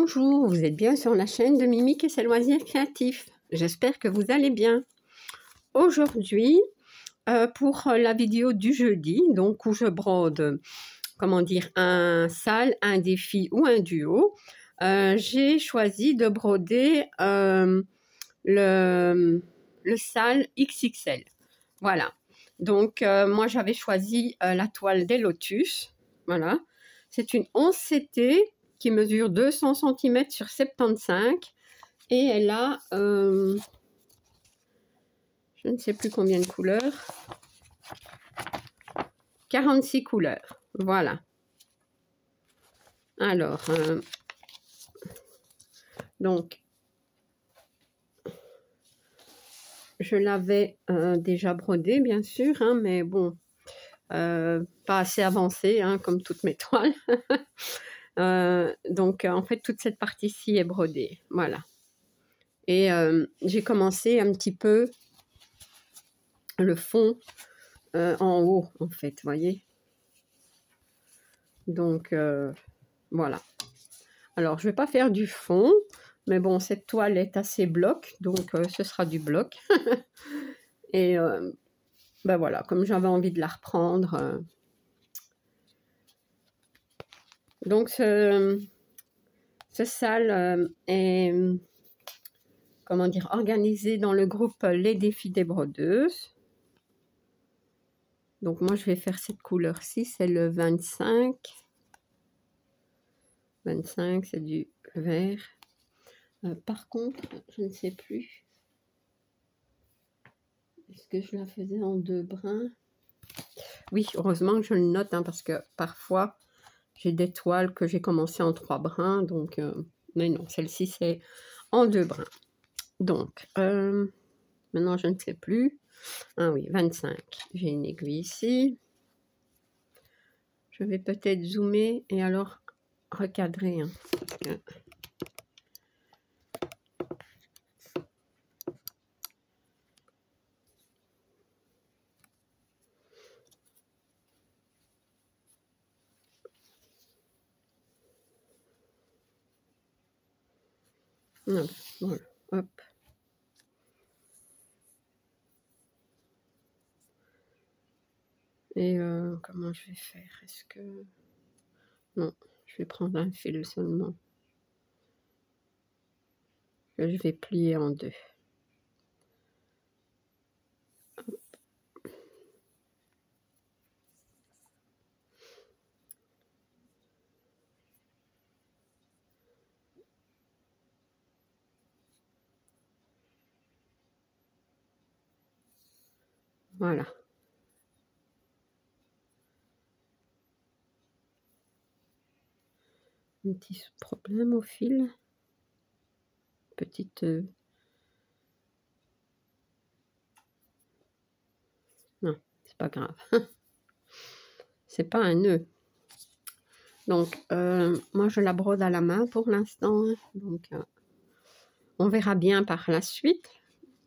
Bonjour, vous êtes bien sur la chaîne de Mimique et ses loisirs créatifs. J'espère que vous allez bien. Aujourd'hui, pour la vidéo du jeudi, donc où je brode, comment dire, un sale, un défi ou un duo, j'ai choisi de broder le sale XXL. Voilà. Donc, moi, j'avais choisi la toile des Lotus. Voilà. C'est une 11 CT qui mesure 200 cm sur 75 et elle a, je ne sais plus combien de couleurs, 46 couleurs. Voilà. Alors, donc, je l'avais déjà brodé, bien sûr, hein, mais bon, pas assez avancé, hein, comme toutes mes toiles. Donc, en fait, toute cette partie-ci est brodée. Voilà. Et j'ai commencé un petit peu le fond en haut, en fait, vous voyez. Donc, voilà. Alors, je ne vais pas faire du fond, mais bon, cette toile est assez bloc, donc ce sera du bloc. Et ben voilà, comme j'avais envie de la reprendre. Donc, ce sale est, comment dire, organisé dans le groupe Les Défis des Brodeuses. Donc, moi, je vais faire cette couleur-ci, c'est le 25. 25, c'est du vert. Par contre, je ne sais plus. Est-ce que je la faisais en 2 brins? Oui, heureusement que je le note, hein, parce que parfois, j'ai des toiles que j'ai commencé en 3 brins. Donc, mais non, celle-ci, c'est en 2 brins. Donc, maintenant, je ne sais plus. Ah oui, 25. J'ai une aiguille ici. Je vais peut-être zoomer et alors recadrer. Hein, parce que... Voilà, hop. Et comment je vais faire? Est-ce que... Non, je vais prendre un fil seulement. Que je vais plier en 2. Voilà. Un petit problème au fil. Petite... Non, c'est pas grave. C'est pas un nœud. Donc, moi, je la brode à la main pour l'instant. Donc, on verra bien par la suite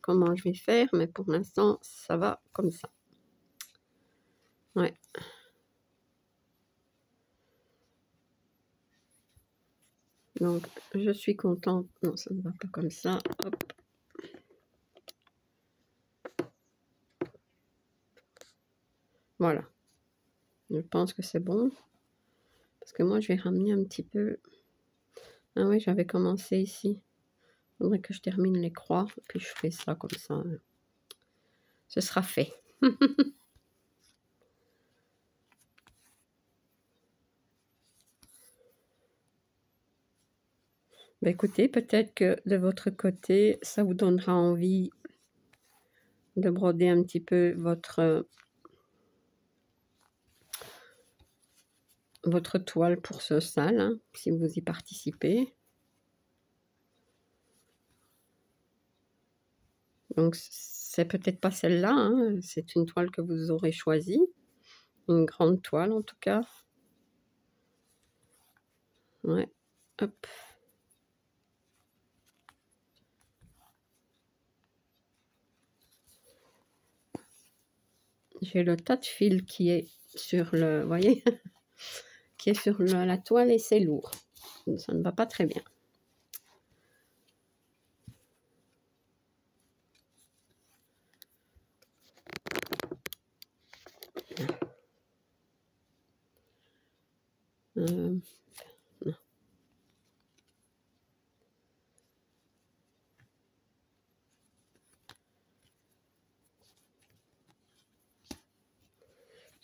comment je vais faire. Mais pour l'instant, ça va comme ça. Ouais. Donc, je suis contente. Non, ça ne va pas comme ça. Hop. Voilà. Je pense que c'est bon. Parce que moi, je vais ramener un petit peu... Ah oui, j'avais commencé ici. Il faudrait que je termine les croix. Puis je fais ça comme ça. Ce sera fait. Ben écoutez, peut-être que de votre côté, ça vous donnera envie de broder un petit peu votre toile pour ce sale, hein, si vous y participez. Donc, c'est peut-être pas celle-là, hein, c'est une toile que vous aurez choisie. Une grande toile, en tout cas. Ouais, hop. J'ai le tas de fil qui est sur le, vous voyez, qui est sur la toile et c'est lourd. Ça ne va pas très bien.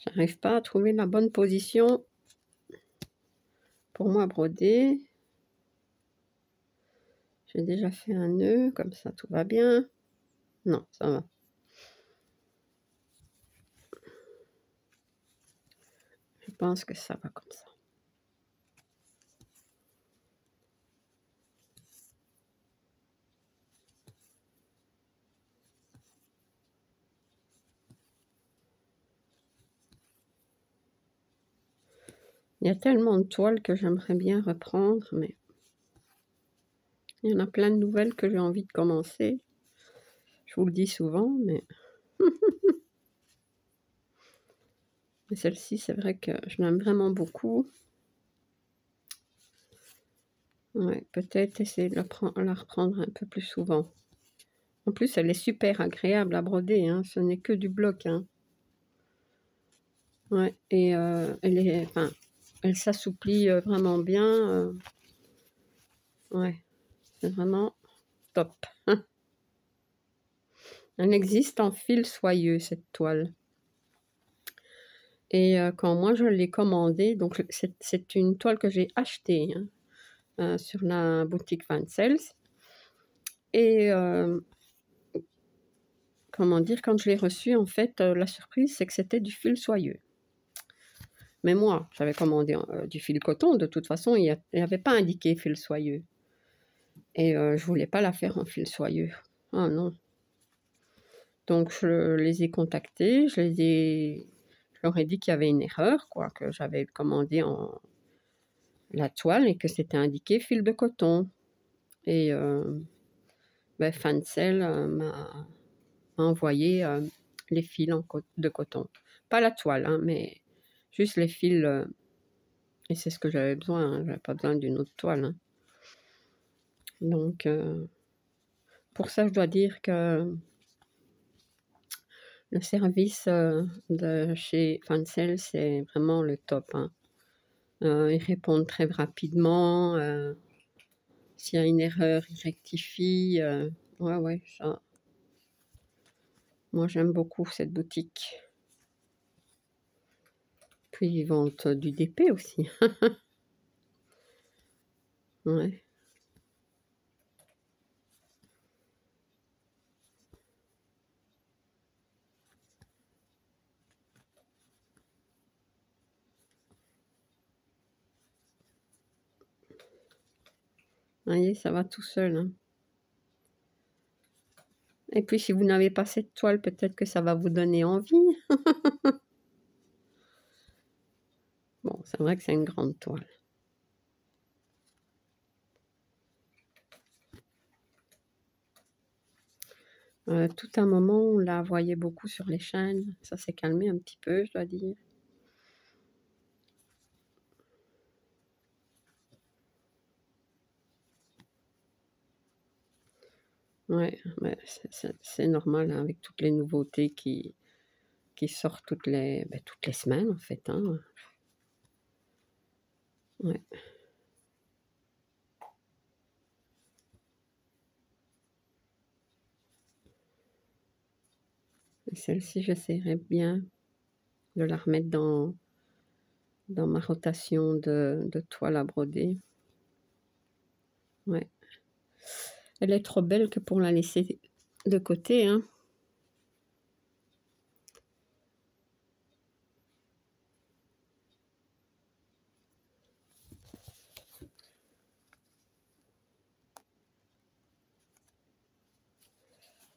J'arrive pas à trouver la bonne position pour moi broder. J'ai déjà fait un nœud, comme ça tout va bien. Non, ça va. Je pense que ça va comme ça. Il y a tellement de toiles que j'aimerais bien reprendre, mais il y en a plein de nouvelles que j'ai envie de commencer. Je vous le dis souvent, mais celle-ci, c'est vrai que je l'aime vraiment beaucoup. Ouais, peut-être essayer de la reprendre un peu plus souvent. En plus, elle est super agréable à broder, hein. Ce n'est que du bloc, hein. Ouais, et elle s'assouplit vraiment bien. Ouais, c'est vraiment top. Elle existe en fil soyeux, cette toile. Et quand moi je l'ai commandée, donc c'est une toile que j'ai achetée, hein, sur la boutique Fancels. Et comment dire, quand je l'ai reçue, en fait, la surprise, c'est que c'était du fil soyeux. Mais moi, j'avais commandé du fil coton. De toute façon, il n'y avait pas indiqué fil soyeux. Et je voulais pas la faire en fil soyeux. Ah non. Donc, je les ai contactés. Je leur ai dit qu'il y avait une erreur, quoi, que j'avais commandé la toile et que c'était indiqué fil de coton. Et Fancel m'a envoyé les fils de coton. Pas la toile, hein, mais juste les fils. Et c'est ce que j'avais besoin. Hein. J'avais pas besoin d'une autre toile. Hein. Donc, pour ça, je dois dire que le service de chez Fancel, c'est vraiment le top. Hein. Ils répondent très rapidement. S'il y a une erreur, ils rectifient. Ouais, ça. Moi, j'aime beaucoup cette boutique. Puis, ils vendent du DP aussi. Ouais. Vous voyez, ça va tout seul. Hein. Et puis, si vous n'avez pas cette toile, peut-être que ça va vous donner envie. Bon, c'est vrai que c'est une grande toile. Tout un moment, on la voyait beaucoup sur les chaînes. Ça s'est calmé un petit peu, je dois dire. Ouais, c'est normal hein, avec toutes les nouveautés qui sortent toutes les semaines en fait. Hein. Ouais. Celle-ci, j'essaierai bien de la remettre dans ma rotation de toile à broder. Ouais. Elle est trop belle que pour la laisser de côté. Hein.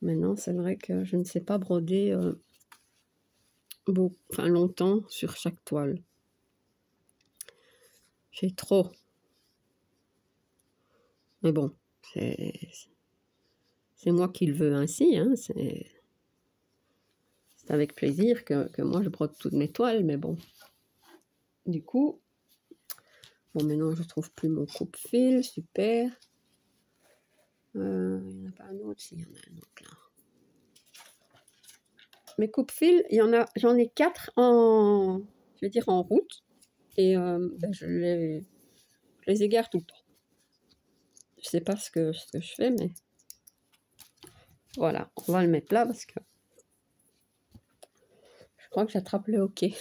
Maintenant, c'est vrai que je ne sais pas broder longtemps sur chaque toile. J'ai trop. Mais bon, c'est moi qui le veux ainsi. Hein, c'est avec plaisir que moi je brode toutes mes toiles. Mais bon, du coup, bon maintenant je trouve plus mon coupe-fil. Super. Il n'y en a pas un autre. Si, il y en a un autre là. Mes coupe-fil, j'en ai 4 en route. Et je les égare tout le temps. Je sais pas ce que je fais, mais voilà, on va le mettre là parce que Je crois que j'attrape le hoquet.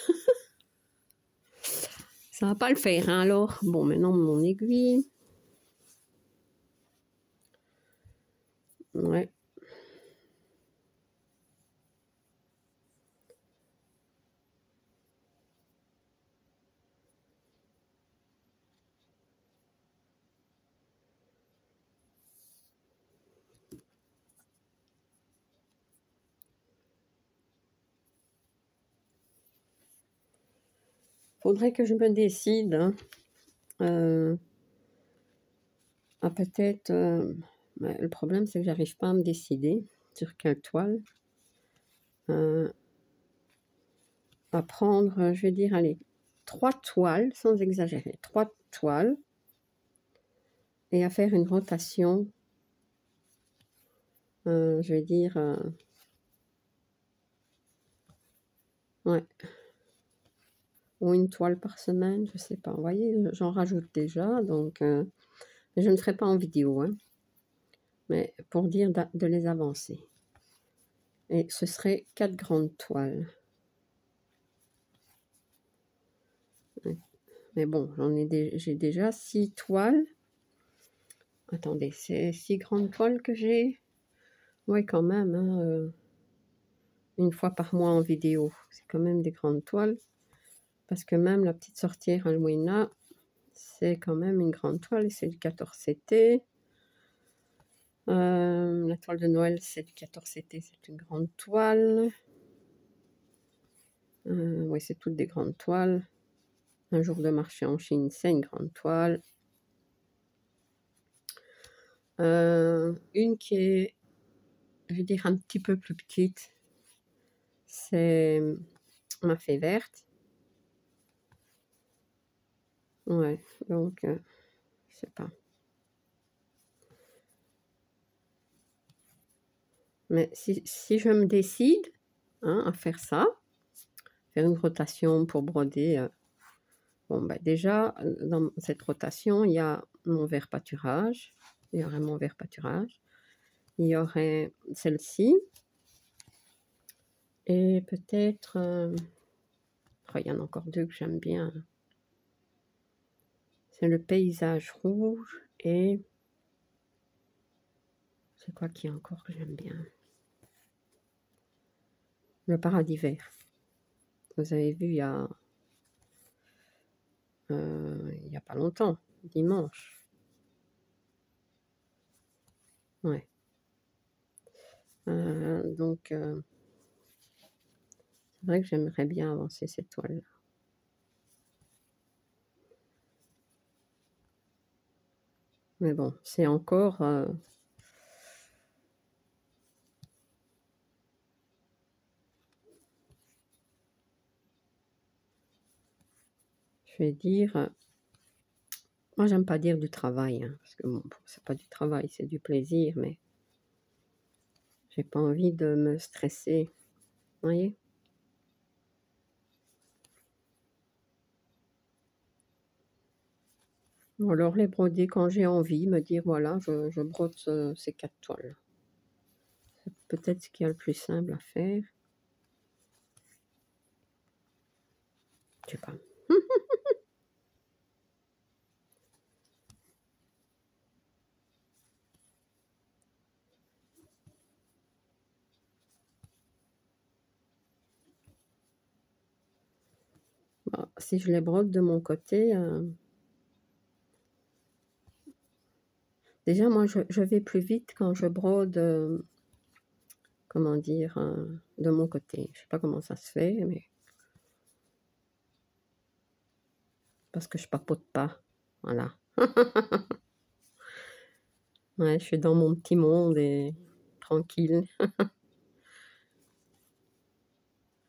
Ça va pas le faire, hein, alors. Bon, maintenant, mon aiguille. Ouais. Faudrait que je me décide, hein. Peut-être... le problème, c'est que j'arrive pas à me décider sur quelle toile. À prendre, je vais dire, allez, 3 toiles, sans exagérer, 3 toiles, et à faire une rotation, je vais dire, ouais, ou une toile par semaine, je sais pas. Vous voyez, j'en rajoute déjà, donc mais je ne ferai pas en vidéo, hein, mais pour dire de les avancer. Et ce serait 4 grandes toiles. Mais bon, j'ai déjà 6 toiles. Attendez, c'est 6 grandes toiles que j'ai. Oui, quand même, hein, une fois par mois en vidéo. C'est quand même des grandes toiles. Parce que même la petite sorcière Alwina, c'est quand même une grande toile. Et c'est du 14CT. La toile de Noël, c'est du 14CT. C'est une grande toile. Oui, c'est toutes des grandes toiles. Un jour de marché en Chine, c'est une grande toile. Une qui est, je vais dire, un petit peu plus petite, c'est ma fée verte. Ouais, donc, je sais pas. Mais si je me décide, hein, à faire ça, faire une rotation pour broder, bon, bah, déjà, dans cette rotation, il y a mon vert pâturage. Il y aurait mon vert pâturage. Il y aurait celle-ci. Et peut-être... oh, il y en a encore 2 que j'aime bien. C'est le paysage rouge et... c'est quoi qu'il y a encore que j'aime bien? Le paradis vert. Vous avez vu, il y a pas longtemps, dimanche. Ouais. Donc, c'est vrai que j'aimerais bien avancer cette toile-là. Mais bon, c'est encore... je vais dire... moi, j'aime pas dire du travail, hein, parce que bon, c'est pas du travail, c'est du plaisir, mais j'ai pas envie de me stresser. Vous voyez? Ou alors les broder quand j'ai envie, me dire voilà, je brode ces 4 toiles. C'est peut-être ce qu'il y a le plus simple à faire. Je sais pas. Bah, si je les brode de mon côté, déjà moi je vais plus vite quand je brode, comment dire, de mon côté. Je sais pas comment ça se fait, mais parce que je papote pas, voilà. Ouais, je suis dans mon petit monde et tranquille.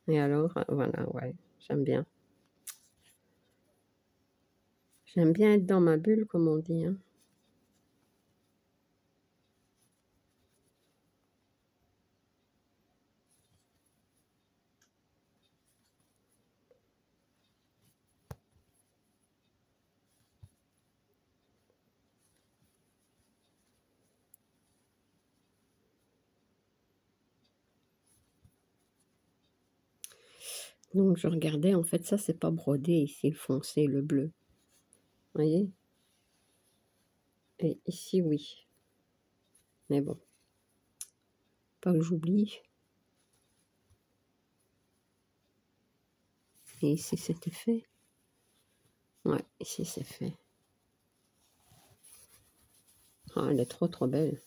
Et alors, voilà, ouais, j'aime bien. J'aime bien être dans ma bulle, comme on dit, hein. Donc je regardais, en fait, ça c'est pas brodé ici, le foncé, le bleu. Vous voyez? Et ici, oui. Mais bon, pas que j'oublie. Et ici, c'était fait. Ouais, ici, c'est fait. Ah, elle est trop, trop belle.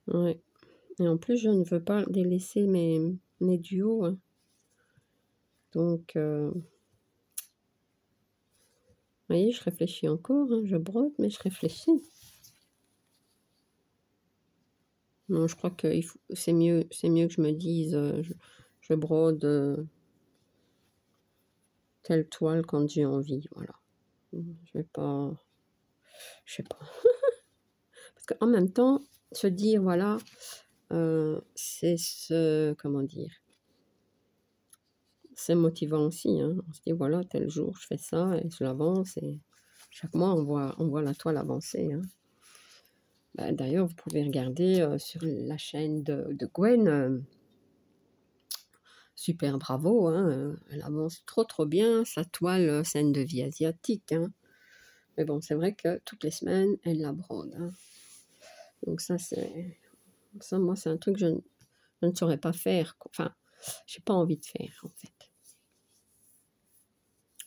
Ouais. Et en plus, je ne veux pas délaisser mes duos, hein. Donc, vous voyez, je réfléchis encore, hein. Je brode, mais je réfléchis. Non, je crois que c'est mieux que je me dise, je brode telle toile quand j'ai envie, voilà. Je vais pas, je sais pas. Parce qu'en même temps, se dire, voilà, c'est comment dire, c'est motivant aussi, hein. On se dit, voilà, tel jour, je fais ça, et je l'avance, et chaque mois, on voit la toile avancer, hein. Bah, d'ailleurs, vous pouvez regarder sur la chaîne de Gwen, super bravo, hein, elle avance trop trop bien, sa toile scène de vie asiatique, hein. Mais bon, c'est vrai que toutes les semaines, elle la brode, hein. Donc ça, moi, c'est un truc que je ne saurais pas faire. Enfin, j'ai pas envie de faire, en fait.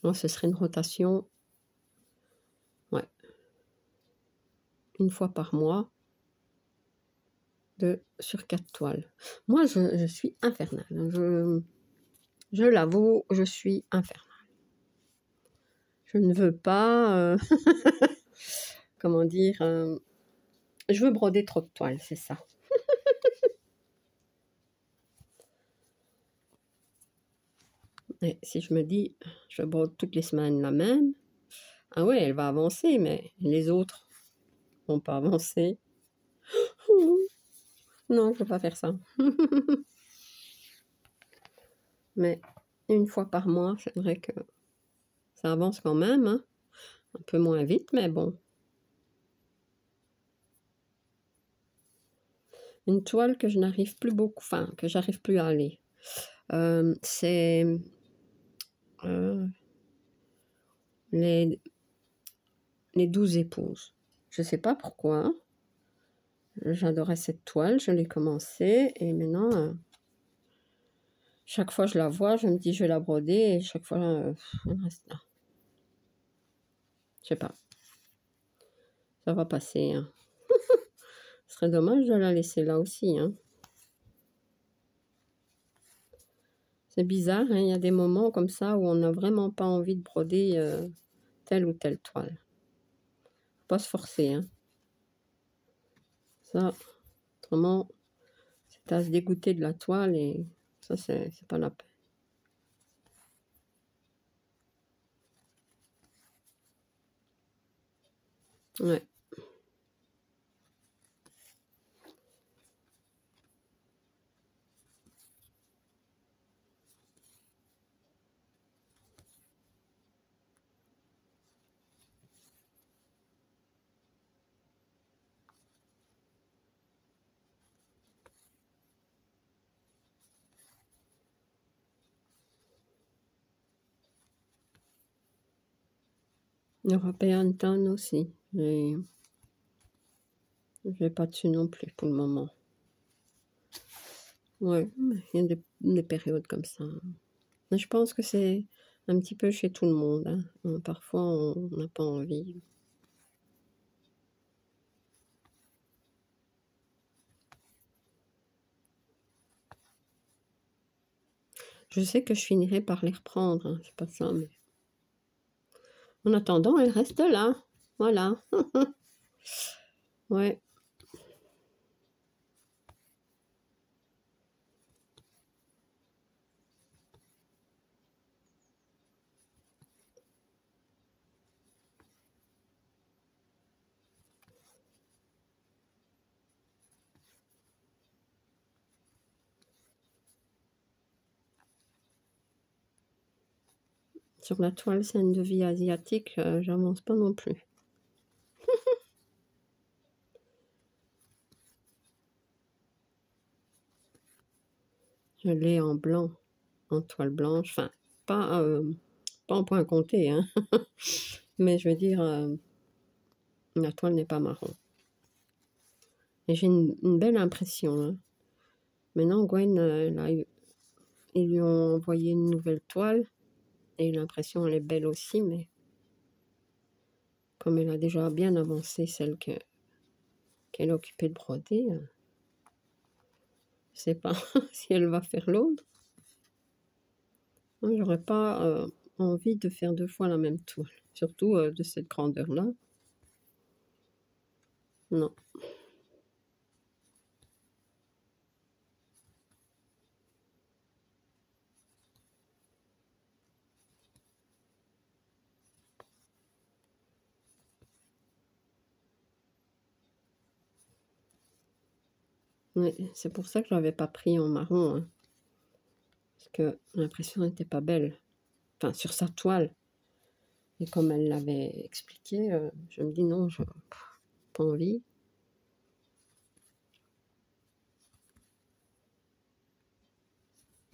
Moi, ce serait une rotation, ouais, une fois par mois, sur 4 toiles. Moi, je suis infernale, hein. Je l'avoue, je suis infernale. Je ne veux pas, comment dire, je veux broder trop de toiles, c'est ça. Et si je me dis, je brode toutes les semaines la même, ah ouais, elle va avancer, mais les autres vont pas avancer. Non, je ne peux pas faire ça. Mais une fois par mois, c'est vrai que ça avance quand même, hein. Un peu moins vite, mais bon. Une toile que je n'arrive plus beaucoup, enfin, que j'arrive plus à aller. C'est les 12 épouses. Je ne sais pas pourquoi. J'adorais cette toile, je l'ai commencée et maintenant, chaque fois que je la vois, je me dis je vais la broder et chaque fois, elle reste là. Je sais pas. Ça va passer, hein. Ce serait dommage de la laisser là aussi, hein. C'est bizarre, hein, il y a des moments comme ça où on n'a vraiment pas envie de broder telle ou telle toile. Faut pas se forcer, hein. Ça, autrement, c'est à se dégoûter de la toile et ça, c'est pas la peine. Ouais. European Town aussi. Je vais pas dessus non plus pour le moment. Ouais, il y a des périodes comme ça. Mais je pense que c'est un petit peu chez tout le monde, hein. Parfois, on n'a pas envie. Je sais que je finirai par les reprendre, hein, c'est pas ça, mais en attendant, elles restent là. Voilà. Ouais. Sur la toile scène de vie asiatique, j'avance pas non plus. Je l'ai en blanc, en toile blanche, enfin, pas en point compté, hein. Mais je veux dire, la toile n'est pas marron. Et j'ai une belle impression, hein. Maintenant, Gwen, ils lui ont envoyé une nouvelle toile. Et l'impression, elle est belle aussi, mais comme elle a déjà bien avancé celle qu'elle est occupée de broder, je sais pas si elle va faire l'autre. Moi, j'aurais pas envie de faire 2 fois la même toile, surtout de cette grandeur-là. Non. Ouais, c'est pour ça que je l'avais pas pris en marron, hein, parce que l'impression n'était pas belle. Enfin, sur sa toile. Et comme elle l'avait expliqué, je me dis non, je pas envie.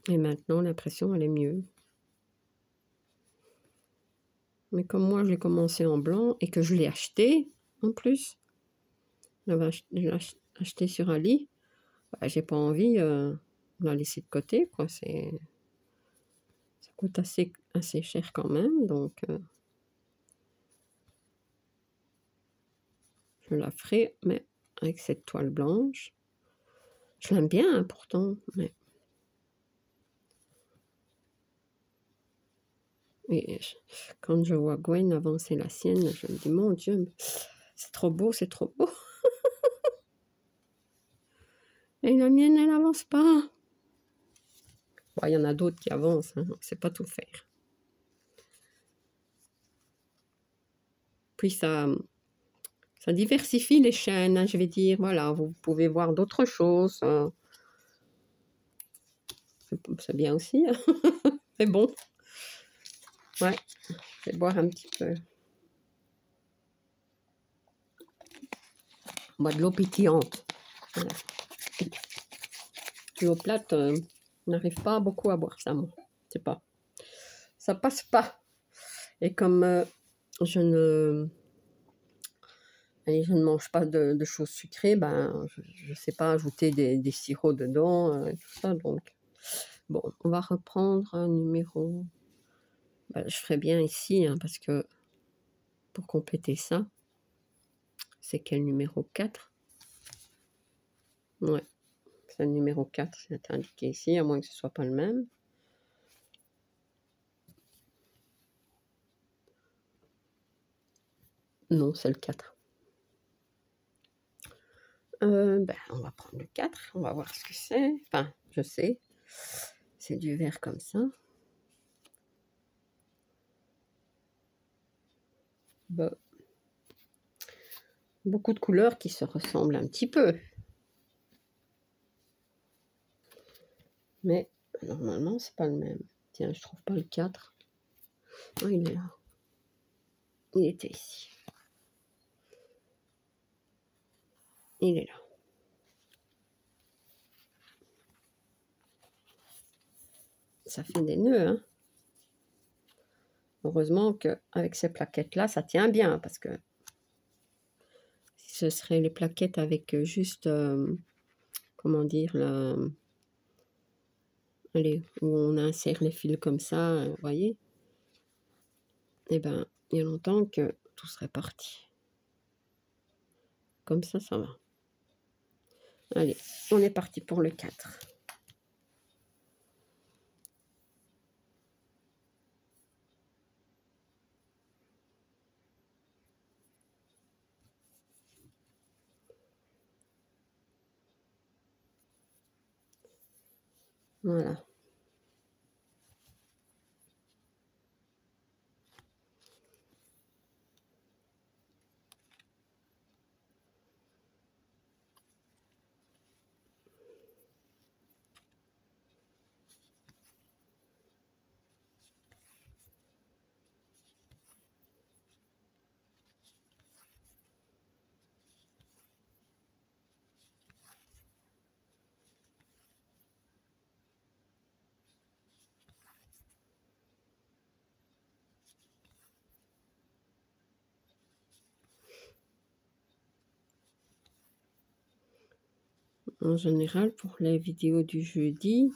Et maintenant, l'impression, elle est mieux. Mais comme moi, j'ai commencé en blanc et que je l'ai acheté, en plus, je l'ai acheté sur Ali, bah, j'ai pas envie de la laisser de côté, quoi. Ça coûte assez cher quand même, donc je la ferai, mais avec cette toile blanche. Je l'aime bien, hein, pourtant, mais... Et quand je vois Gwen avancer la sienne, je me dis, mon Dieu, c'est trop beau, c'est trop beau. Et la mienne, elle avance pas. Bon, il y en a d'autres qui avancent, hein, on ne sait pas tout faire. Puis ça diversifie les chaînes, hein, je vais dire, voilà, vous pouvez voir d'autres choses. C'est bien aussi, hein. C'est bon. Ouais, je vais boire un petit peu. On boit de l'eau pétillante. Voilà. L'eau plate, on n'arrive pas beaucoup à boire ça, moi. Je sais pas. Ça passe pas. Et comme je ne mange pas de choses sucrées, ben, je sais pas ajouter des sirops dedans, et tout ça. Donc, bon, on va reprendre un numéro. Ben, je ferai bien ici, hein, parce que pour compléter ça, c'est quel numéro 4? Ouais, c'est le numéro 4, c'est indiqué ici, à moins que ce soit pas le même. Non, c'est le 4. Ben, on va prendre le 4, on va voir ce que c'est. Enfin, je sais, c'est du vert comme ça. Ben, beaucoup de couleurs qui se ressemblent un petit peu. Mais normalement, c'est pas le même. Tiens, je trouve pas le 4. Oh, il est là. Il était ici. Il est là. Ça fait des nœuds, hein. Heureusement qu'avec ces plaquettes-là, ça tient bien, parce que si ce serait les plaquettes avec juste, comment dire, allez, où on insère les fils comme ça, vous voyez, eh ben, il y a longtemps que tout serait parti. Comme ça va. Allez, on est parti pour le 4. Voilà. En général, pour les vidéos du jeudi,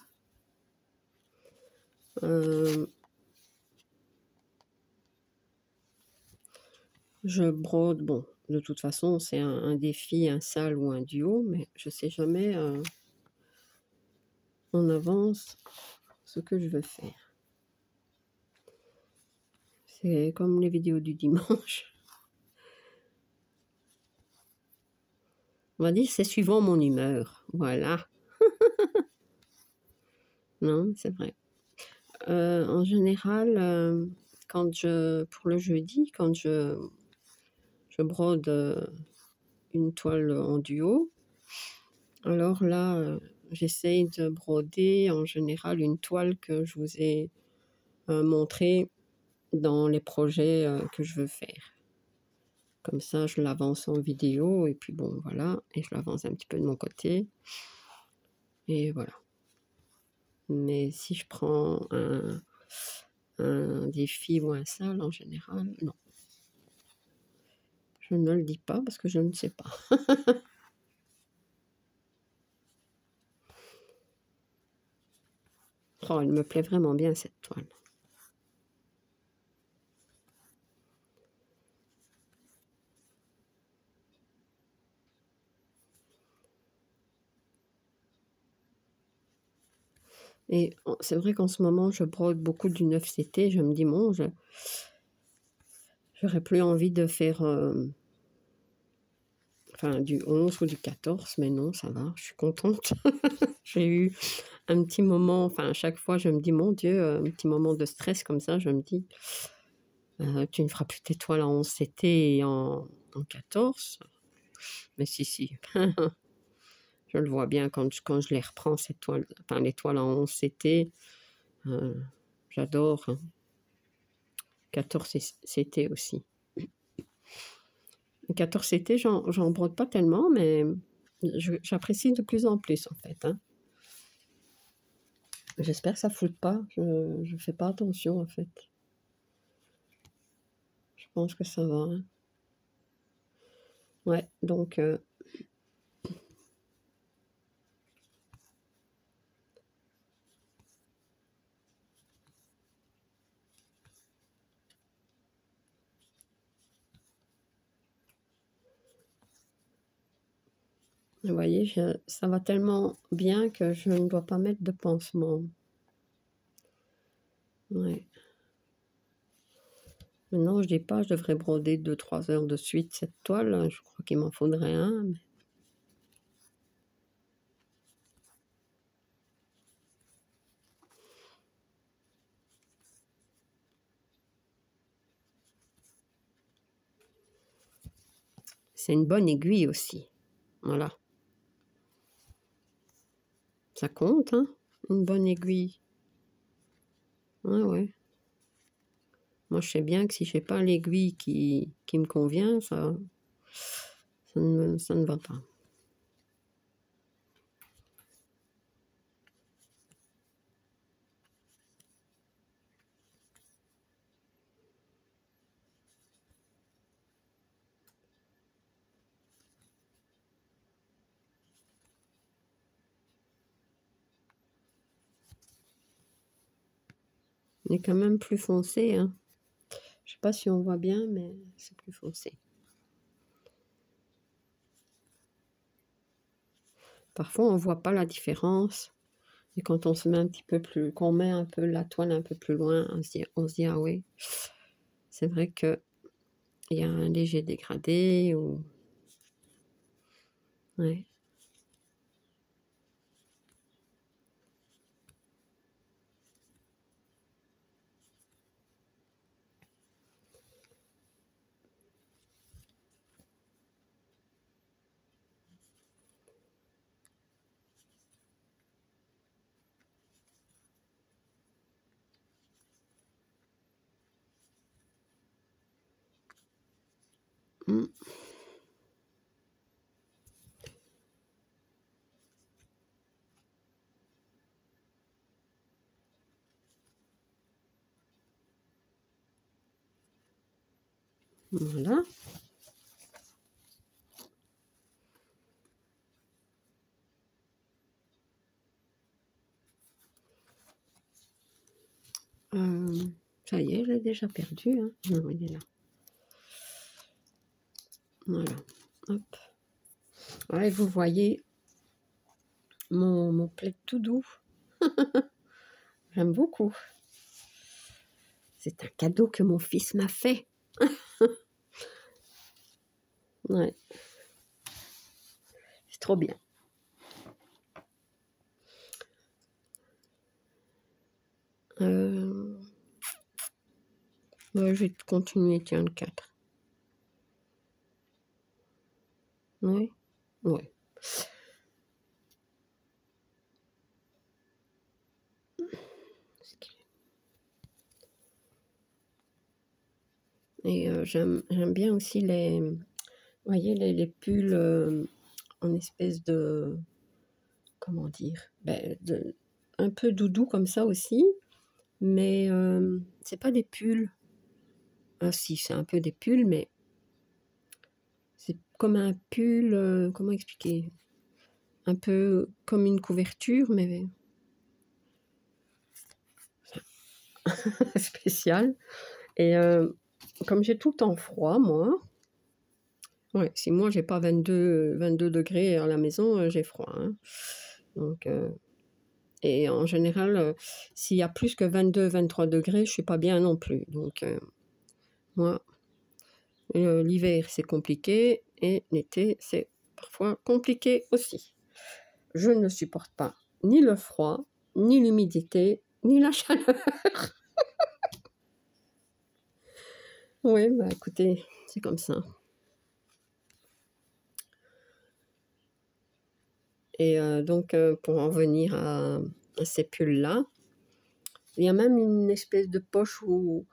je brode, bon, de toute façon, c'est un défi, un sale ou un duo, mais je sais jamais en avance ce que je veux faire. C'est comme les vidéos du dimanche. On va dire, c'est suivant mon humeur, voilà. Non, c'est vrai. En général, pour le jeudi, quand je brode une toile en duo, alors là, j'essaye de broder en général une toile que je vous ai montrée dans les projets que je veux faire. Comme ça, je l'avance en vidéo et puis bon, voilà, et je l'avance un petit peu de mon côté. Et voilà. Mais si je prends un défi ou un sale, en général, non. Je ne le dis pas parce que je ne sais pas. Oh, elle me plaît vraiment bien cette toile. Et c'est vrai qu'en ce moment, je brode beaucoup du 9CT. Je me dis, bon, j'aurais plus envie de faire enfin, du 11 ou du 14, mais non, ça va, je suis contente. J'ai eu un petit moment, enfin, à chaque fois, je me dis, mon Dieu, un petit moment de stress comme ça, je me dis, tu ne feras plus tes toiles en 11CT et en 14. Mais si, je le vois bien quand je les reprends, ces toiles, enfin, les toiles en 11CT, j'adore. 14CT aussi. 14CT, j'en brode pas tellement, mais j'apprécie de plus en plus, en fait. Hein. J'espère que ça floute pas. Je fais pas attention, en fait. Je pense que ça va. Hein. Ouais, donc... vous voyez, ça va tellement bien que je ne dois pas mettre de pansement. Ouais. Maintenant, je dis pas, je devrais broder 2-3 heures de suite cette toile. Je crois qu'il m'en faudrait un. Mais... c'est une bonne aiguille aussi. Voilà. Ça compte, hein, une bonne aiguille. Ouais. Moi, je sais bien que si je n'ai pas l'aiguille qui me convient, ça ne va pas. Il est quand même plus foncé. Hein. Je ne sais pas si on voit bien, mais c'est plus foncé. Parfois, on ne voit pas la différence. Et quand on se met un petit peu plus, qu'on met un peu la toile un peu plus loin, on se dit ah oui, c'est vrai qu'il y a un léger dégradé. Ou... Ouais. Mm. Voilà. Ça y est, je l'ai déjà perdu. Hein. Non, il est là. Voilà. Hop. Ouais, vous voyez mon plaid tout doux. J'aime beaucoup. C'est un cadeau que mon fils m'a fait. Ouais. C'est trop bien. Ouais, je vais continuer, tiens, le 4. Oui, ouais. Et j'aime bien aussi les, vous voyez, les pulls en espèce de, comment dire, ben, un peu doudou comme ça aussi, mais c'est pas des pulls. Ah si, c'est un peu des pulls, mais c'est comme un pull, comment expliquer? Un peu comme une couverture, mais spéciale. Et comme j'ai tout le temps froid, moi, ouais, si moi j'ai pas 22 degrés à la maison, j'ai froid. Hein. Donc, et en général, s'il y a plus que 22-23 degrés, je suis pas bien non plus. Donc, moi, l'hiver c'est compliqué et l'été c'est parfois compliqué aussi. Je ne supporte pas ni le froid, ni l'humidité, ni la chaleur. Oui, bah écoutez, c'est comme ça. Et donc, pour en venir à ces pulls-là, il y a même une espèce de poche où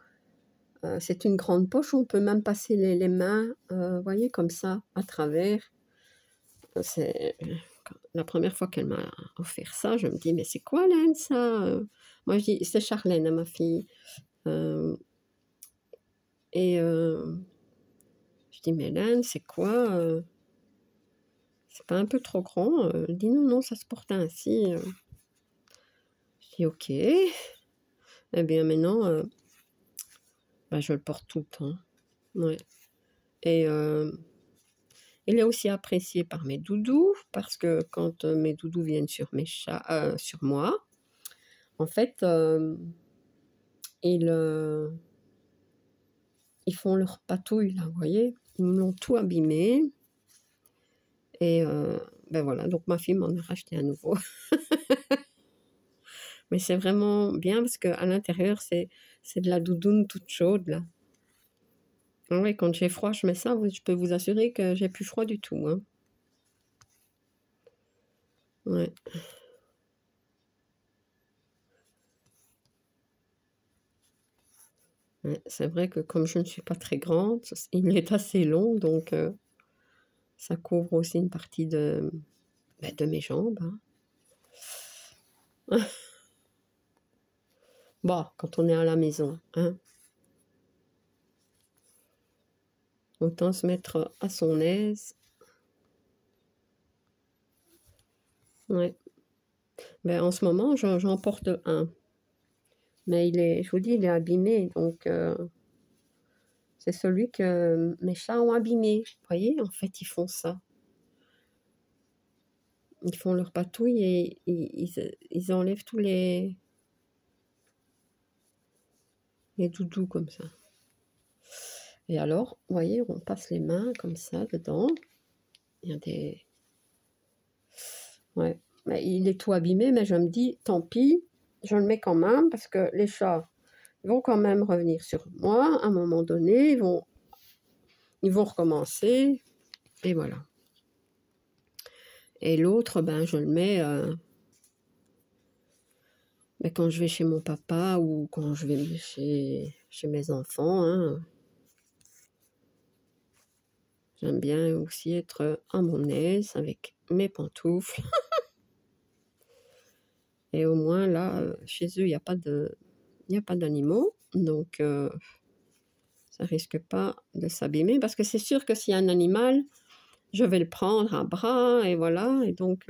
c'est une grande poche où on peut même passer les mains, vous voyez, comme ça, à travers. C'est la première fois qu'elle m'a offert ça, je me dis, mais c'est quoi, laine, ça? Moi, je dis, c'est Charlène, ma fille. Et je dis, mais laine, c'est quoi? C'est pas un peu trop grand? Elle dit, non, non, ça se porte ainsi. Je dis, ok. Eh bien, maintenant, bah, je le porte tout le temps. Ouais. Et il est aussi apprécié par mes doudous, parce que quand mes doudous viennent sur sur moi, en fait, ils font leur patouille, là, vous voyez, ils me l'ont tout abîmé. Et ben voilà, donc ma fille m'en a racheté à nouveau. Mais c'est vraiment bien parce qu'à l'intérieur, c'est de la doudoune toute chaude, là. Ah ouais, quand j'ai froid, je mets ça, je peux vous assurer que j'ai plus froid du tout. Hein. Ouais. Ouais, c'est vrai que comme je ne suis pas très grande, il est assez long, donc ça couvre aussi une partie de mes jambes. Hein. Bon, quand on est à la maison, hein, autant se mettre à son aise. Ouais. Ben, en ce moment, j'en porte un. Mais je vous dis, il est abîmé, donc c'est celui que mes chats ont abîmé. Vous voyez, en fait, ils font ça. Ils font leur patouille et ils enlèvent tous les doudous comme ça. Et alors, vous voyez, on passe les mains comme ça dedans. Il y a des... Ouais, mais il est tout abîmé, mais je me dis, tant pis, je le mets quand même parce que les chats vont quand même revenir sur moi. À un moment donné, ils vont recommencer. Et voilà. Et l'autre, ben, je le mets ben, quand je vais chez mon papa ou quand je vais chez mes enfants. Hein. J'aime bien aussi être à mon aise avec mes pantoufles. Et au moins, là, chez eux, il n'y a pas d'animaux. Donc, ça risque pas de s'abîmer. Parce que c'est sûr que s'il y a un animal, je vais le prendre à bras et voilà. Et donc,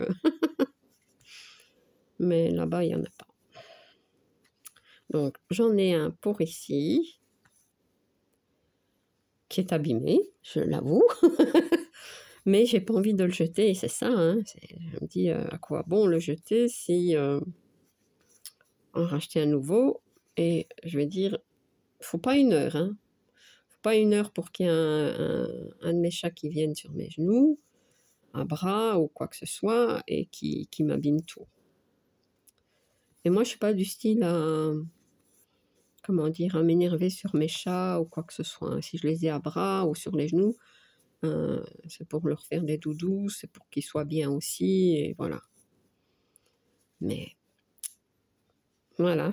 mais là-bas, il n'y en a pas. Donc, j'en ai un pour ici, qui est abîmé, je l'avoue. Mais j'ai pas envie de le jeter, c'est ça, hein. Je me dis, à quoi bon le jeter si en racheter un nouveau. Et je vais dire, faut pas 1 heure, hein. Faut pas 1 heure pour qu'il y ait un de mes chats qui vienne sur mes genoux, un bras ou quoi que ce soit, et qui m'abîme tout. Et moi, je suis pas du style à, comment dire, à m'énerver sur mes chats ou quoi que ce soit, hein. Si je les ai à bras ou sur les genoux, c'est pour leur faire des doudous, c'est pour qu'ils soient bien aussi, et voilà. Mais voilà.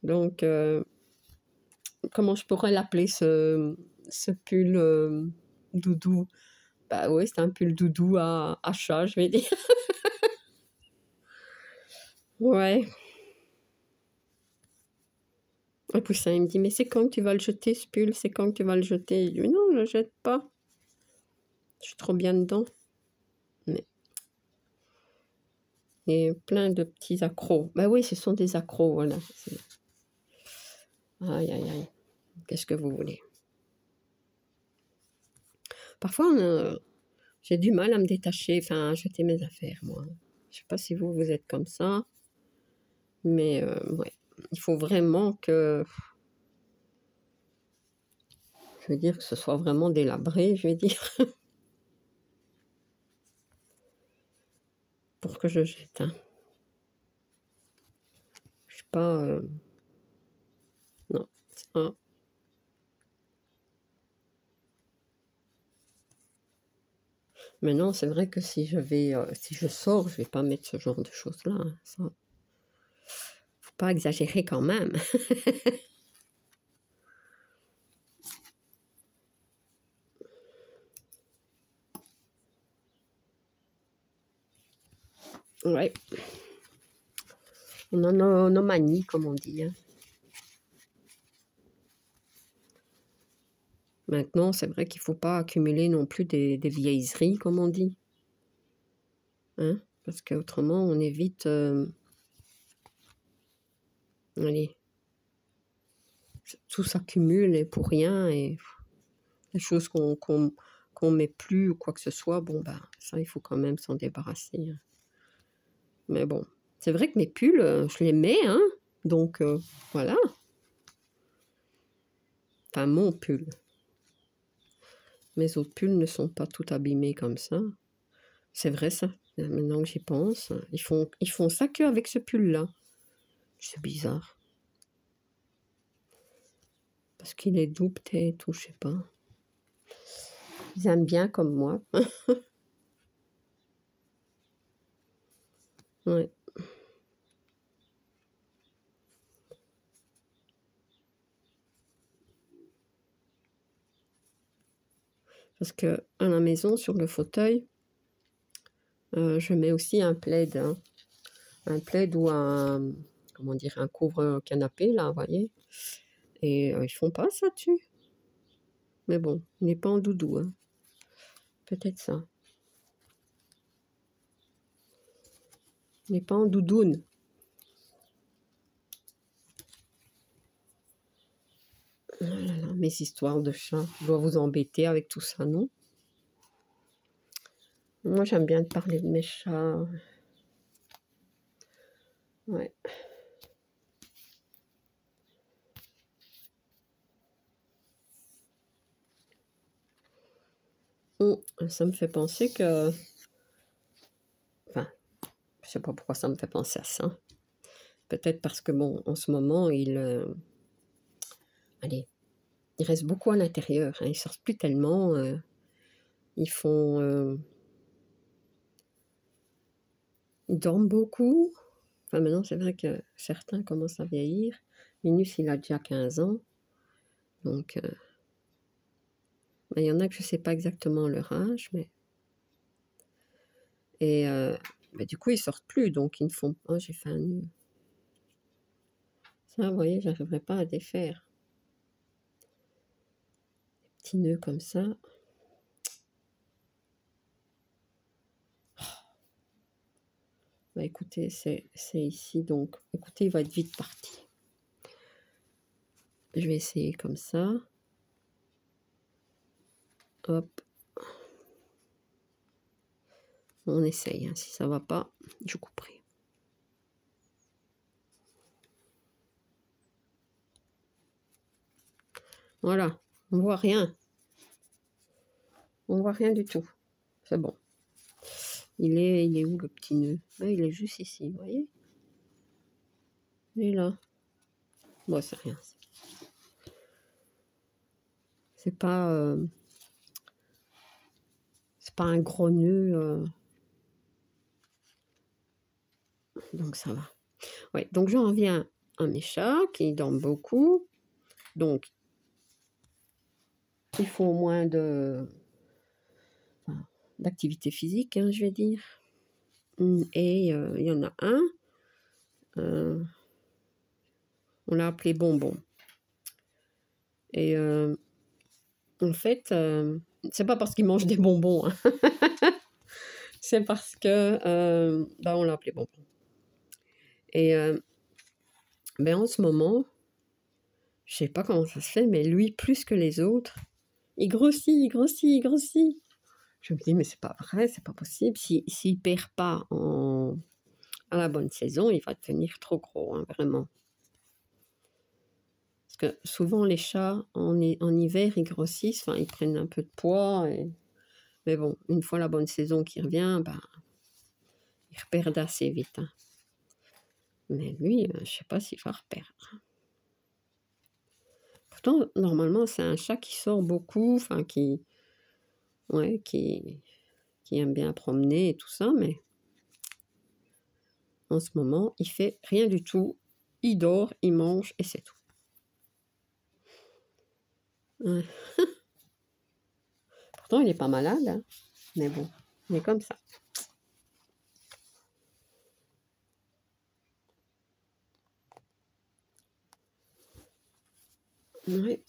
Donc, comment je pourrais l'appeler ce pull doudou? Bah oui, c'est un pull doudou à chat, je vais dire. Ouais. Un poussin, il me dit, mais c'est quand que tu vas le jeter ce pull? C'est quand que tu vas le jeter? Je dis, mais non, je le jette pas. Je suis trop bien dedans. Mais... Et plein de petits accros. Bah oui, ce sont des accros, voilà. Aïe, aïe, aïe. Qu'est-ce que vous voulez? Parfois, j'ai du mal à me détacher, enfin, à jeter mes affaires, moi. Je sais pas si vous êtes comme ça, mais ouais. Il faut vraiment que, je veux dire, que ce soit vraiment délabré, je vais dire, pour que je jette, hein. Je suis pas... non, ça... Maintenant, c'est vrai que si je sors, je vais pas mettre ce genre de choses-là, hein. Ça, faut pas exagérer quand même. Ouais. On a nos manies, comme on dit, hein. Maintenant, c'est vrai qu'il ne faut pas accumuler non plus des vieilleries, comme on dit. Hein? Parce qu'autrement, on évite... allez, tout s'accumule et pour rien. Et les choses qu'on met plus ou quoi que ce soit, bon, bah, ça, il faut quand même s'en débarrasser, hein. Mais bon, c'est vrai que mes pulls, je les mets, hein. Donc, voilà. Enfin, mon pull. Mes autres pulls ne sont pas tout abîmés comme ça. C'est vrai ça, maintenant que j'y pense. Ils font ça qu'avec ce pull-là. C'est bizarre. Parce qu'il est doux peut-être, ou je sais pas. Ils aiment bien comme moi. Ouais. Parce que à la maison, sur le fauteuil, je mets aussi un plaid, hein. Un plaid ou un, comment dire, un couvre-canapé, là, vous voyez. Et ils font pas ça dessus. Mais bon, il n'est pas en doudou, hein. Peut-être ça. Il n'est pas en doudoune. Oh là là, mes histoires de chat. Je dois vous embêter avec tout ça, non? Moi, j'aime bien parler de mes chats. Ouais. Ça me fait penser que... Enfin, je sais pas pourquoi ça me fait penser à ça. Peut-être parce que, bon, en ce moment, allez, ils restent beaucoup à l'intérieur, hein. Ils sortent plus tellement. Ils font... ils dorment beaucoup. Enfin, maintenant, c'est vrai que certains commencent à vieillir. Minus, il a déjà 15 ans. Donc, il y en a que je sais pas exactement leur âge, mais... Et du coup, ils sortent plus, donc ils ne font pas... Oh, j'ai fait un nœud. Ça, vous voyez, j'arriverai pas à défaire. Des petits nœuds comme ça. Bah, écoutez, c'est ici, donc écoutez, il va être vite parti. Je vais essayer comme ça. Hop. On essaye, hein. Si ça va pas, je couperai. Voilà, on voit rien. On voit rien du tout. C'est bon. Il est où le petit nœud? Ah, il est juste ici, vous voyez? Il est là. Bon, c'est rien. C'est pas un gros nœud. Donc ça va. Ouais, donc j'en reviens à mes chats qui dorment beaucoup. Donc, il faut au moins d'activité physique, hein, je vais dire. Et il y en a un, on l'a appelé Bonbon. Et en fait, c'est pas parce qu'il mange des bonbons, hein. C'est parce que on l'a appelé Bonbon. Et en ce moment, je sais pas comment ça se fait, mais lui, plus que les autres, il grossit, il grossit, il grossit. Je me dis, mais c'est pas vrai, c'est pas possible. S'il perd pas à la bonne saison, il va devenir trop gros, hein, vraiment. Parce que souvent, les chats, en hiver, ils grossissent, enfin, ils prennent un peu de poids. Mais bon, une fois la bonne saison qui revient, ils reperdent assez vite, hein. Mais lui, je sais pas s'il va reperdre. Pourtant, normalement, c'est un chat qui sort beaucoup, enfin, qui aime bien promener et tout ça, mais en ce moment, il fait rien du tout. Il dort, il mange et c'est tout. Ouais. Pourtant, il n'est pas malade, hein, mais bon, il est comme ça. Ouais.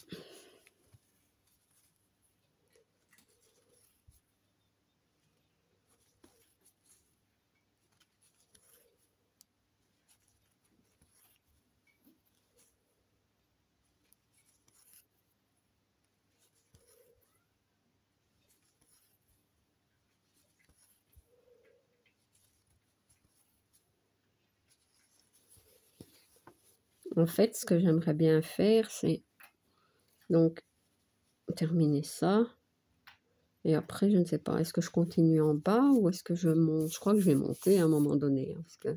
En fait, ce que j'aimerais bien faire, c'est donc terminer ça. Et après, je ne sais pas, est-ce que je continue en bas ou est-ce que je monte? Je crois que je vais monter à un moment donné, hein, parce que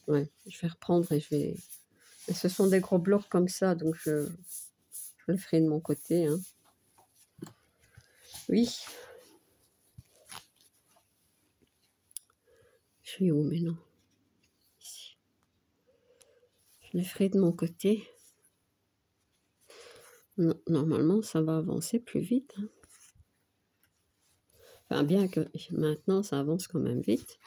ouais, je vais reprendre et je vais. Et ce sont des gros blocs comme ça, donc je le ferai de mon côté, hein. Oui. Je suis où maintenant? Ici. Je le ferai de mon côté. Normalement, ça va avancer plus vite, hein. Enfin, bien que maintenant, ça avance quand même vite.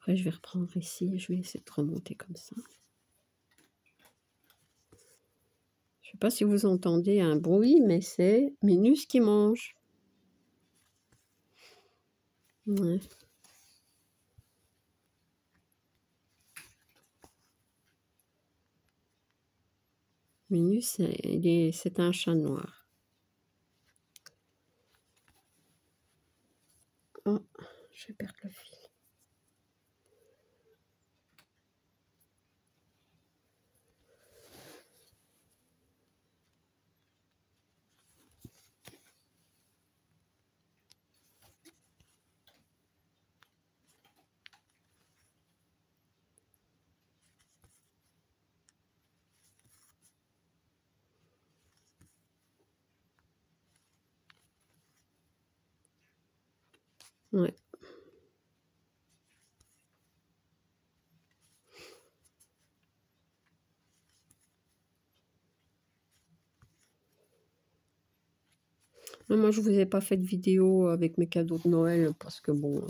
Après, je vais reprendre ici, je vais essayer de remonter comme ça. Je ne sais pas si vous entendez un bruit, mais c'est Minus qui mange. Ouais. Minus, c'est un chat noir. Oh, je vais perdre le fil. Ouais. Non, moi, je vous ai pas fait de vidéo avec mes cadeaux de Noël parce que bon,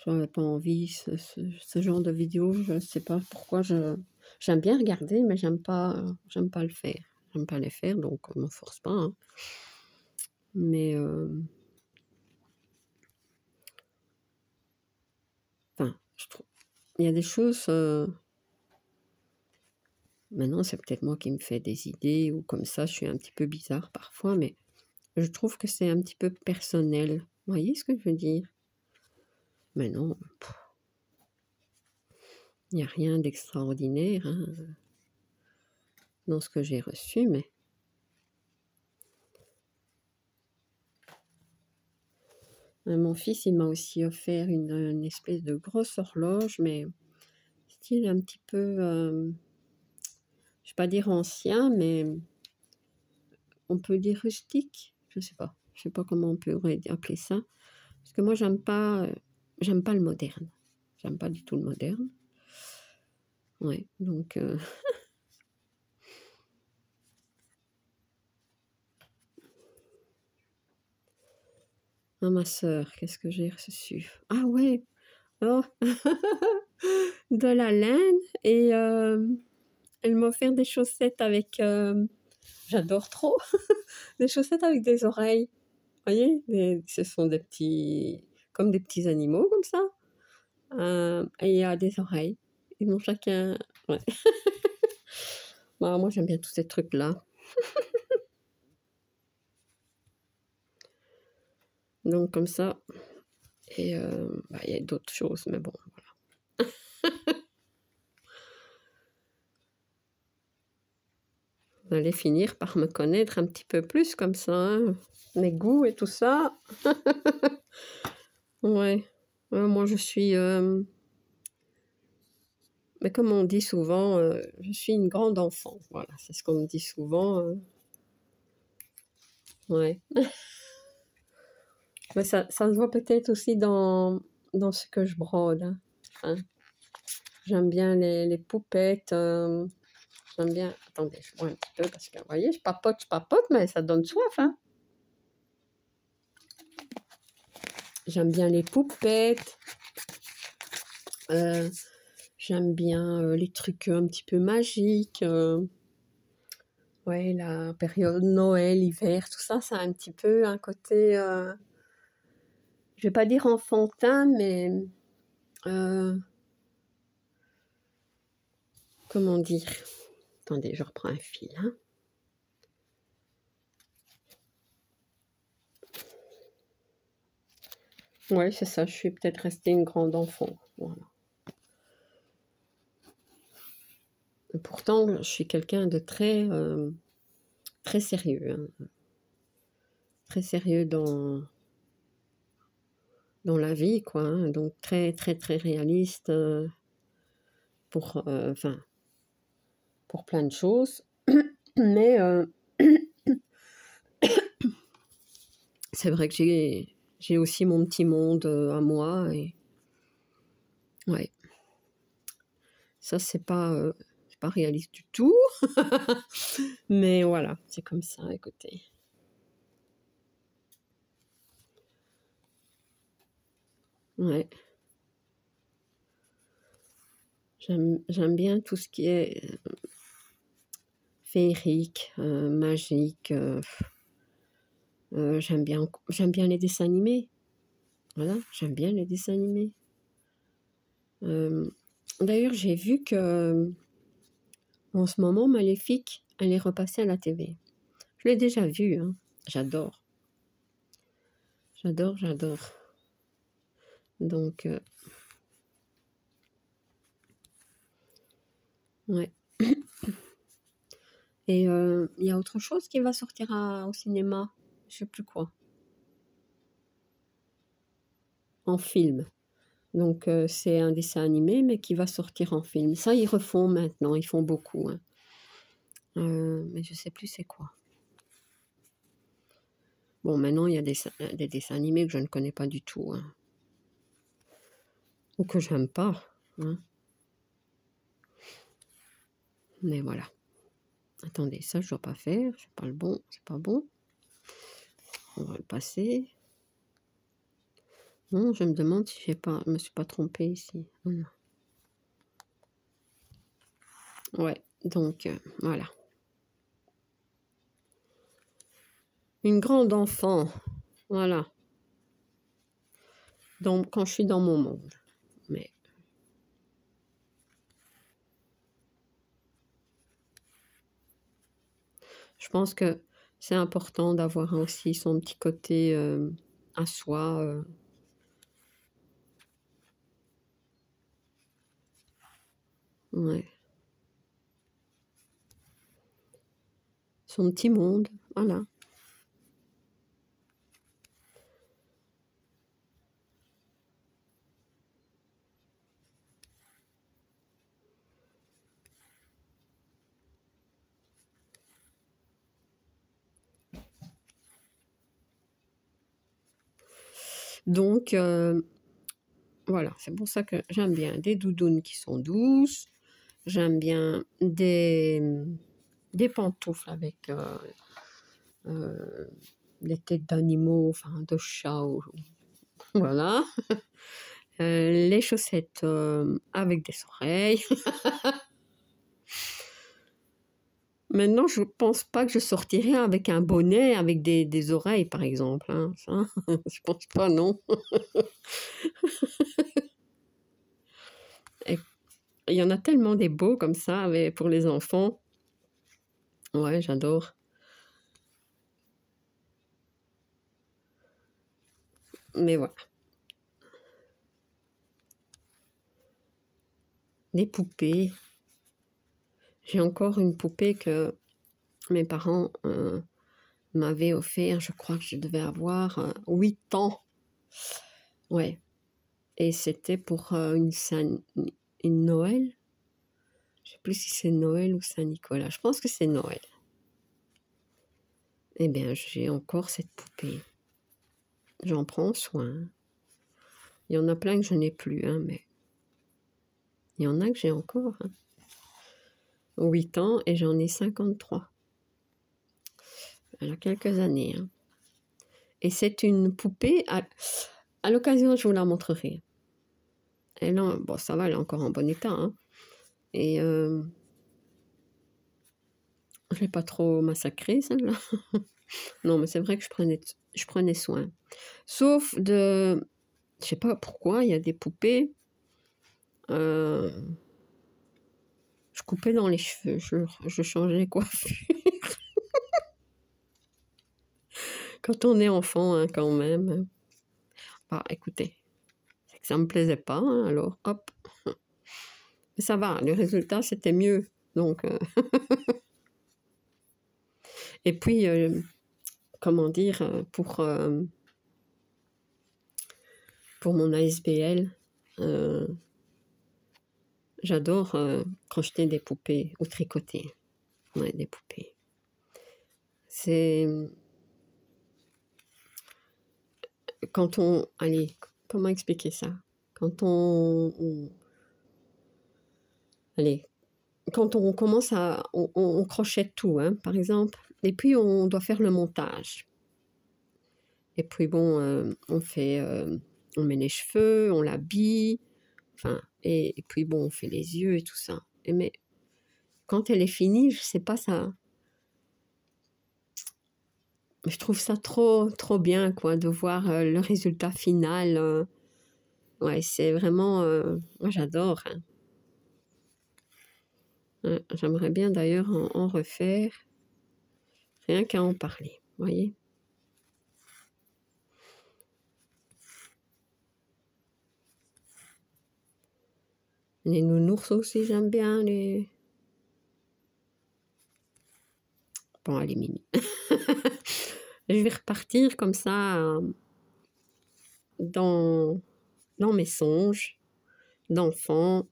j'avais pas envie. Ce genre de vidéo, je ne sais pas pourquoi. J'aime bien regarder, mais j'aime pas le faire. J'aime pas les faire, donc on m'en force pas. Hein. Mais enfin, je trouve, il y a des choses. Maintenant, c'est peut-être moi qui me fais des idées ou comme ça. Je suis un petit peu bizarre parfois, mais je trouve que c'est un petit peu personnel. Vous voyez ce que je veux dire? Mais non, il n'y a rien d'extraordinaire hein, dans ce que j'ai reçu, mais mon fils, il m'a aussi offert une espèce de grosse horloge, mais style un petit peu, je ne vais pas dire ancien, mais on peut dire rustique, je sais pas comment on pourrait appeler ça, parce que moi, j'aime pas le moderne, j'aime pas du tout le moderne. Ouais, donc ah, ma sœur, qu'est-ce que j'ai reçu? Ah ouais, oh, de la laine et elle m'a offert des chaussettes avec, j'adore trop, des chaussettes avec des oreilles. Vous voyez, ce sont des petits, comme des petits animaux comme ça. Et il y a des oreilles. Ils ont chacun. Ouais. Bah, moi, j'aime bien tous ces trucs-là. Donc, comme ça. Et bah, il y a d'autres choses, mais bon, voilà. Vous allez finir par me connaître un petit peu plus comme ça, hein. Mes goûts et tout ça. Ouais. Moi, je suis. Mais comme on dit souvent, je suis une grande enfant. Voilà, c'est ce qu'on me dit souvent. Ouais. Mais ça se voit peut-être aussi dans ce que je brode. Hein. Hein. J'aime bien les poupettes. J'aime bien. Attendez, je bois un petit peu parce que, vous voyez, je papote, mais ça donne soif. Hein. J'aime bien les poupettes. J'aime bien les trucs un petit peu magiques. Ouais, la période Noël, hiver, tout ça, ça a un petit peu un côté, je vais pas dire enfantin, mais comment dire? Attendez, je reprends un fil. Hein. Ouais, c'est ça, je suis peut-être restée une grande enfant. Voilà. Et pourtant, je suis quelqu'un de très sérieux. Hein. Très sérieux dans la vie, quoi. Hein. Donc, très réaliste pour, enfin, pour plein de choses. Mais c'est vrai que j'ai aussi mon petit monde à moi. Et ouais, ça, c'est pas réaliste du tout. Mais voilà, c'est comme ça, écoutez. Ouais. J'aime bien tout ce qui est féerique, magique. J'aime bien les dessins animés. Voilà, j'aime bien les dessins animés. D'ailleurs, j'ai vu que en ce moment, Maléfique, elle est repassée à la TV. Je l'ai déjà vue, hein. J'adore. J'adore. Donc, ouais. Et il y a autre chose qui va sortir au cinéma. Je sais plus quoi. En film. Donc, c'est un dessin animé, mais qui va sortir en film. Ça, ils refont maintenant. Ils font beaucoup. Hein. Mais je sais plus c'est quoi. Bon, maintenant, il y a des dessins animés que je ne connais pas du tout, hein, ou que j'aime pas, hein. Mais voilà. Attendez, ça, je dois pas faire. C'est pas le bon. C'est pas bon. On va le passer. Non, je me demande si je me suis pas trompée ici. Non. Ouais, donc voilà. Une grande enfant, voilà. Donc, quand je suis dans mon monde. Mais je pense que c'est important d'avoir aussi son petit côté à soi. Ouais. Son petit monde, voilà. Donc, voilà, c'est pour ça que j'aime bien des doudounes qui sont douces. J'aime bien des pantoufles avec des têtes d'animaux, enfin de chats, voilà. Les chaussettes avec des oreilles. Maintenant, je pense pas que je sortirai avec un bonnet avec des oreilles, par exemple, hein, ça, je pense pas, non. Et il y en a tellement des beaux comme ça pour les enfants. Ouais, j'adore. Mais voilà. Les poupées. J'ai encore une poupée que mes parents m'avaient offert. Je crois que je devais avoir 8 ans. Ouais. Et c'était pour une Noël. Je sais plus si c'est Noël ou Saint-Nicolas. Je pense que c'est Noël. Eh bien, j'ai encore cette poupée. J'en prends soin. Il y en a plein que je n'ai plus, hein, mais il y en a que j'ai encore. Hein. 8 ans et j'en ai 53. Elle a quelques années. Hein. Et c'est une poupée, à l'occasion, je vous la montrerai. Bon, ça va, elle est encore en bon état. Hein. Et je ne l'ai pas trop massacrée, celle-là. Non, mais c'est vrai que je prenais soin. Sauf je sais pas pourquoi, il y a des poupées, je coupais dans les cheveux, je changeais les coiffures. Quand on est enfant, hein, quand même. Bah, écoutez, c'est que ça me plaisait pas, hein, alors hop. Mais ça va, le résultat, c'était mieux. Donc, et puis, comment dire, pour mon ASBL, j'adore crocheter des poupées ou tricoter. Ouais, des poupées. C'est quand allez, comment expliquer ça? Quand allez, quand on commence on crochette tout, hein, par exemple, et puis on doit faire le montage. Et puis bon, on met les cheveux, on l'habille, enfin, et puis bon, on fait les yeux et tout ça. Mais quand elle est finie, je sais pas ça. Je trouve ça trop, trop bien, quoi, de voir le résultat final. Ouais, c'est vraiment, moi j'adore. Hein. J'aimerais bien d'ailleurs en refaire, rien qu'à en parler, vous voyez. Les nounours aussi, j'aime bien les... Bon, elle est mini. Je vais repartir comme ça dans mes songes d'enfant,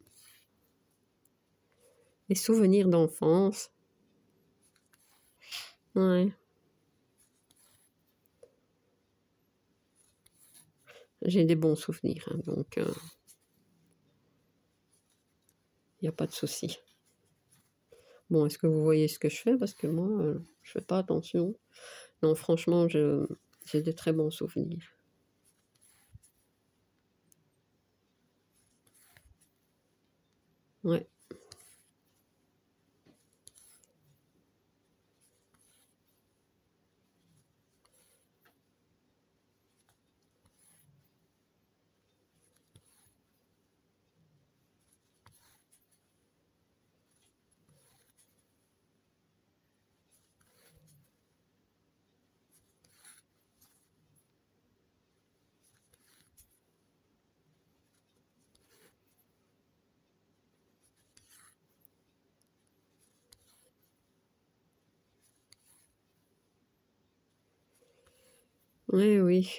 les souvenirs d'enfance. Ouais. J'ai des bons souvenirs, hein, donc il n'y a pas de souci. Bon, est-ce que vous voyez ce que je fais? Parce que moi, je fais pas attention. Non, franchement, j'ai de très bons souvenirs. Ouais. Oui, oui.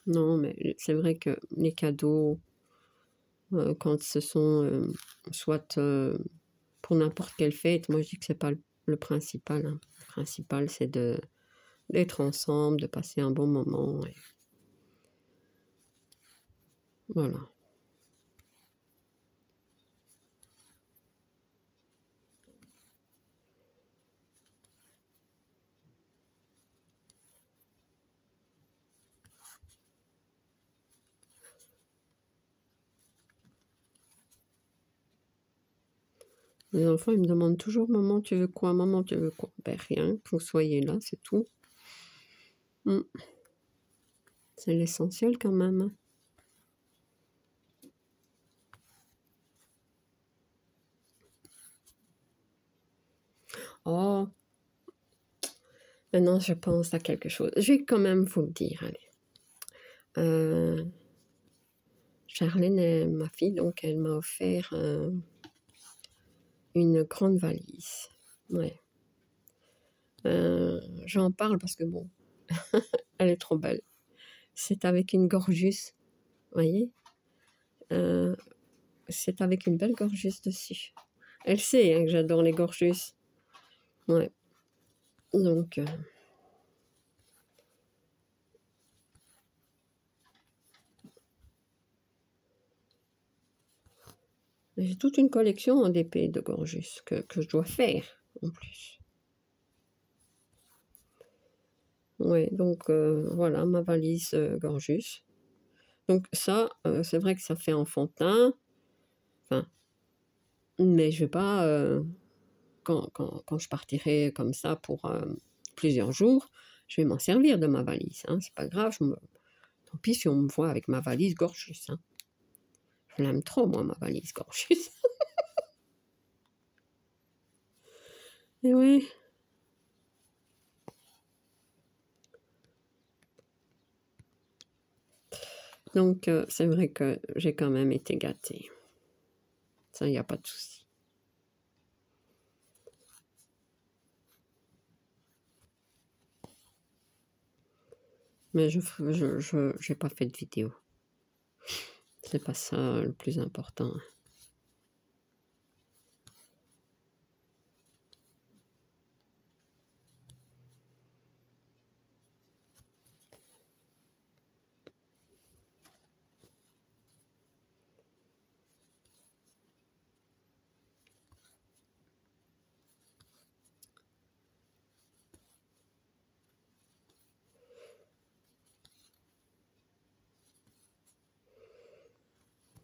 Non, mais c'est vrai que les cadeaux, quand ce sont soit pour n'importe quelle fête, moi je dis que c'est pas le principal, hein. Le principal, c'est d'être ensemble, de passer un bon moment. Et voilà. Les enfants, ils me demandent toujours: «Maman, tu veux quoi? Maman, tu veux quoi?» Ben rien, que vous soyez là, c'est tout. Mmh. C'est l'essentiel quand même, hein. Oh! Maintenant je pense à quelque chose. Je vais quand même vous le dire, allez. Charlène, ma fille, donc elle m'a offert, une grande valise. Ouais. J'en parle parce que bon, elle est trop belle. C'est avec une gorgeuse, voyez? C'est avec une belle gorgeuse dessus. Elle sait, hein, que j'adore les gorgeuses. Ouais. Donc j'ai toute une collection en d'épées de gorgeuse que je dois faire, en plus. Ouais, donc voilà ma valise, gorgeuse. Donc ça, c'est vrai que ça fait enfantin, enfin, mais je vais pas, quand je partirai comme ça pour, plusieurs jours, je vais m'en servir de ma valise, hein, c'est pas grave, tant pis si on me voit avec ma valise gorgeuse, hein. Je l'aime trop moi ma valise gorgeuse. Et oui. Donc c'est vrai que j'ai quand même été gâtée. Ça, il y a pas de souci. Mais j'ai pas fait de vidéo. C'est pas ça le plus important.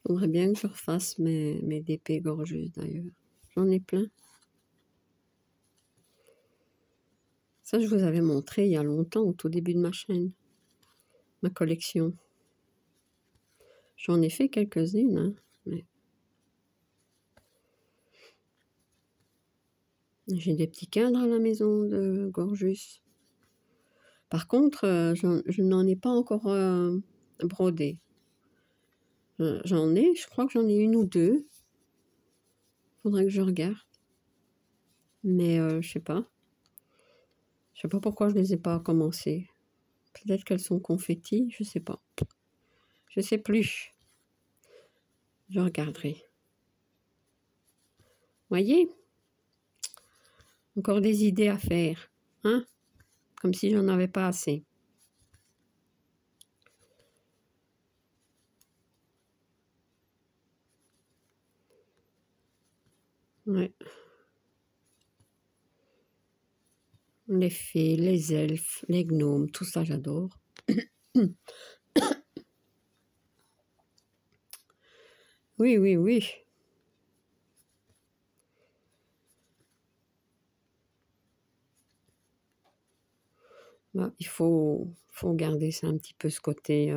J'aimerais bien que je refasse mes DP gorgeuses d'ailleurs. J'en ai plein. Ça, je vous avais montré il y a longtemps, au tout début de ma chaîne, ma collection. J'en ai fait quelques-unes, hein, mais j'ai des petits cadres à la maison de gorgeus. Par contre, je n'en ai pas encore brodé. J'en ai, je crois que j'en ai une ou deux. Faudrait que je regarde. Mais je sais pas. Je sais pas pourquoi je les ai pas commencées. Peut-être qu'elles sont confettis, je sais pas. Je sais plus. Je regarderai. Voyez? Encore des idées à faire, hein? Comme si j'en avais pas assez. Ouais. Les fées, les elfes, les gnomes, tout ça j'adore. Oui, oui, oui. Bah, il faut garder ça un petit peu ce côté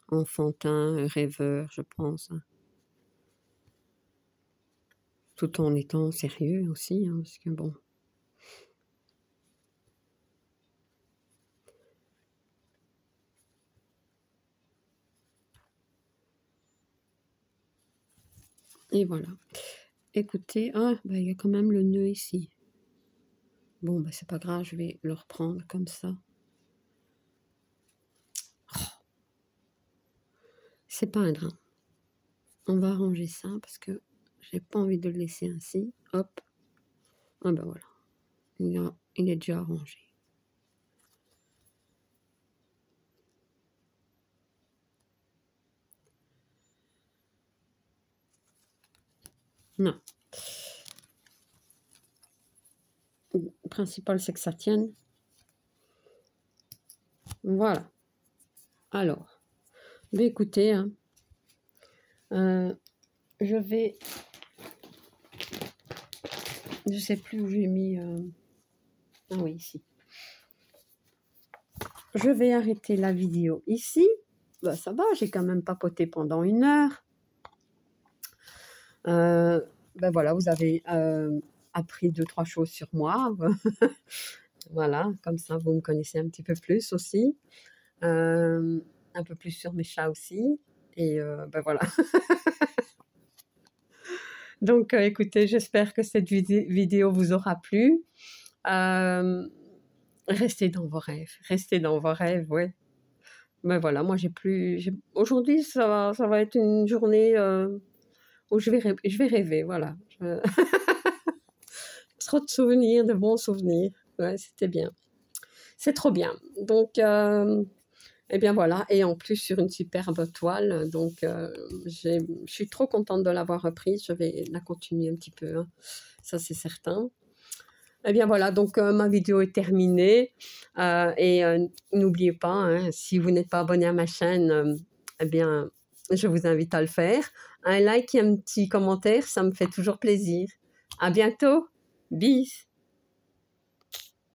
enfantin, rêveur, je pense, hein. Tout en étant sérieux aussi, hein, parce que bon. Et voilà. Écoutez, ah, bah, il y a quand même le nœud ici. Bon, bah, c'est pas grave, je vais le reprendre comme ça. C'est pas un drain. On va arranger ça parce que j'ai pas envie de le laisser ainsi. Hop. Ah ben voilà. Il est déjà arrangé. Non. Le principal, c'est que ça tienne. Voilà. Alors, mais écoutez, hein, je vais... Je sais plus où j'ai mis... Ah oui, ici. Je vais arrêter la vidéo ici. Bah, ça va, j'ai quand même papoté pendant 1 heure. Ben voilà, vous avez appris 2-3 choses sur moi. Voilà, comme ça, vous me connaissez un petit peu plus aussi. Un peu plus sur mes chats aussi. Et ben voilà. Donc, écoutez, j'espère que cette vidéo vous aura plu. Restez dans vos rêves. Restez dans vos rêves, ouais. Ben voilà, moi, aujourd'hui, ça va être une journée où je vais rêver, voilà. Trop de souvenirs, de bons souvenirs. Ouais, c'était bien. C'est trop bien. Donc, eh bien voilà. Et en plus, sur une superbe toile. Donc, je suis trop contente de l'avoir reprise. Je vais la continuer un petit peu, hein. Ça, c'est certain. Eh bien voilà, donc ma vidéo est terminée. Et n'oubliez pas, hein, si vous n'êtes pas abonné à ma chaîne, eh bien, je vous invite à le faire. Un like et un petit commentaire, ça me fait toujours plaisir. À bientôt. Bis.